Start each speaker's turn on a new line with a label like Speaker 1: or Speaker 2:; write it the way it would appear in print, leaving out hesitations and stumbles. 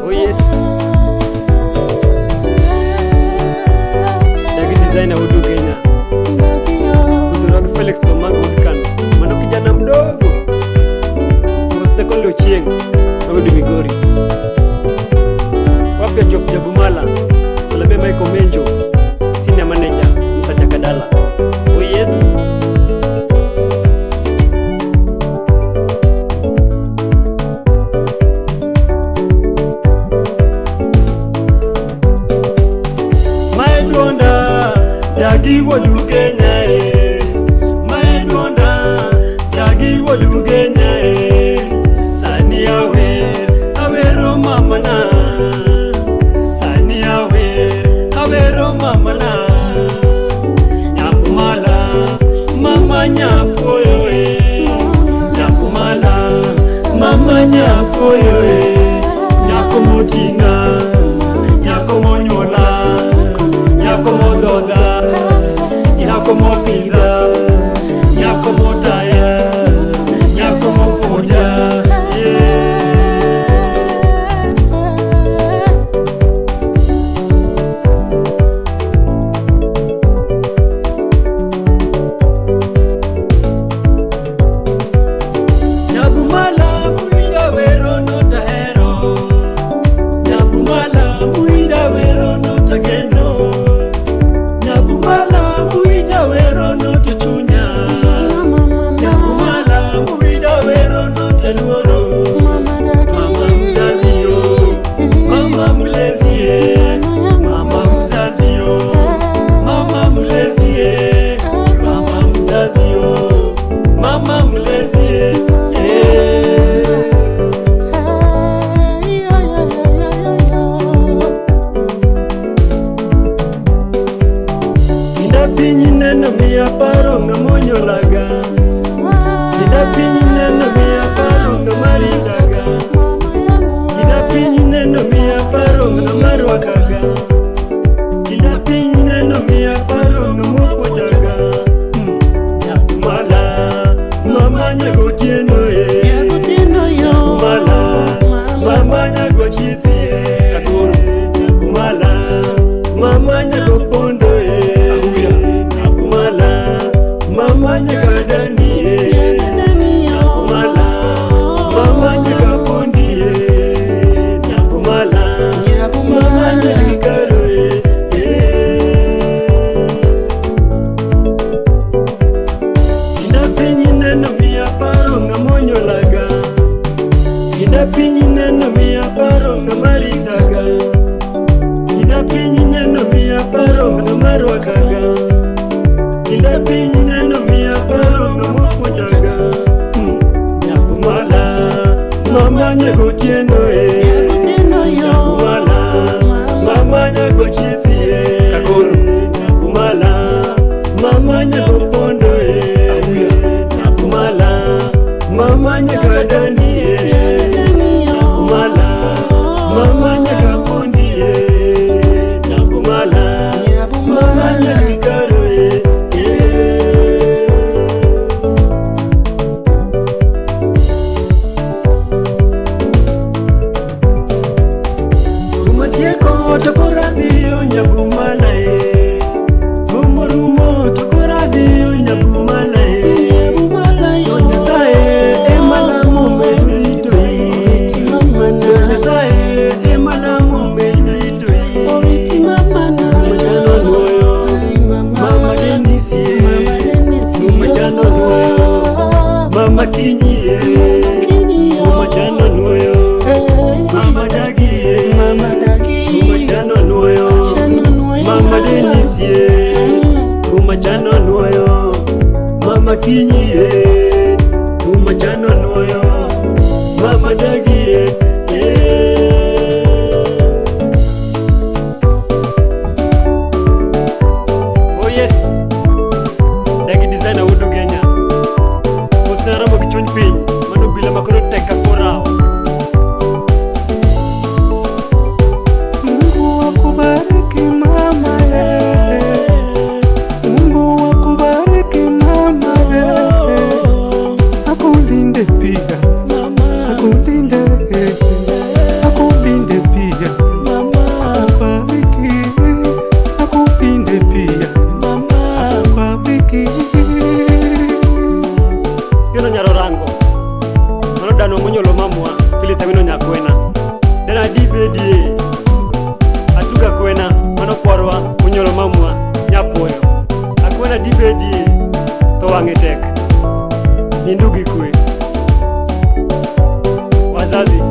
Speaker 1: Oh yes. Dagi designer Udu Kenya. Udu Rock Felix Omanga Udkano. Mano kijana mdogo. Mstakolo Chieng. Udu Migori. Wapia Jof Jabumala. Olame Michael Menjo. Senior manager Musa Jakadala. Oh yes. Dagi Udu Kenya Maedonda Dagi Udu Kenya Sani awero mamana Sani awero mamana Nyapumala mama nyapoyo Nyapumala mama nyapoyo Nyakomotinga Nyakomonyola Nyakomododa Nyakomopinda, Nyakomotaya, Nyakomopoja, Nyabumala muida wero no tahero, Nyabumala muida wero no tageno, Nyabumala muida wero no tuchunya, Nyabumala muida wero no teluoro, Mama mzazio, Mama mlezie, Mama mzazio, Mama mlezie, Mama mzazio, Mama mlezie. Pinyi neno miya paro ngamonyo laga Ida pinyi neno miya paro ngamarindaga Ida pinyi neno miya paro ngamarwakaga Ida pinyi neno miya paro ngamopojaga Nyakumala mama nyagotieno Nyakumala mama nyagochithie Nyakumala mama nyagopondo Mama nyagadani Nyakumala Mama nyagapondi Nyakumala Mama nyagikaro Ina pinyi neno miya paro ngamonyo laga Ina pinyi neno miya paro ngamarindaga Ina pinyi neno miya paro ngamarwakaga Ina pinyi neno miya paro ngamopojaga Nyakumala mama nyagotieno Nyakumala mama nyagochithie Nyakumala mama nyagopondo Nyakumala mama nyagadani Nyakumala mama nyagapondi Nyakumala mama nyagikaro Tokoradio Nyabumala Gumurumo tokoradio Nyabumala Nyasaye emalamu merito Nyasaye emalamu merito Machano nuyo Mama Denisi Machano nuyo Mama Kinyi Machano nuyo Mama Dagi Machano nuyo Mama Denisi Machano nuyo Mama Kinyi Machano nuyo Mama Dagi Oh yes Dagi designer Udu Kenya Musara mo kichun pin Manu bila makoro teka korao Mungu akubariki mama Phyllis Awino nyakwena dana dibedie atuga kwena mano kwarwa unyolo mamwa nyapoyo akwena dibedie to wang'e tek nindugi kwe wazazi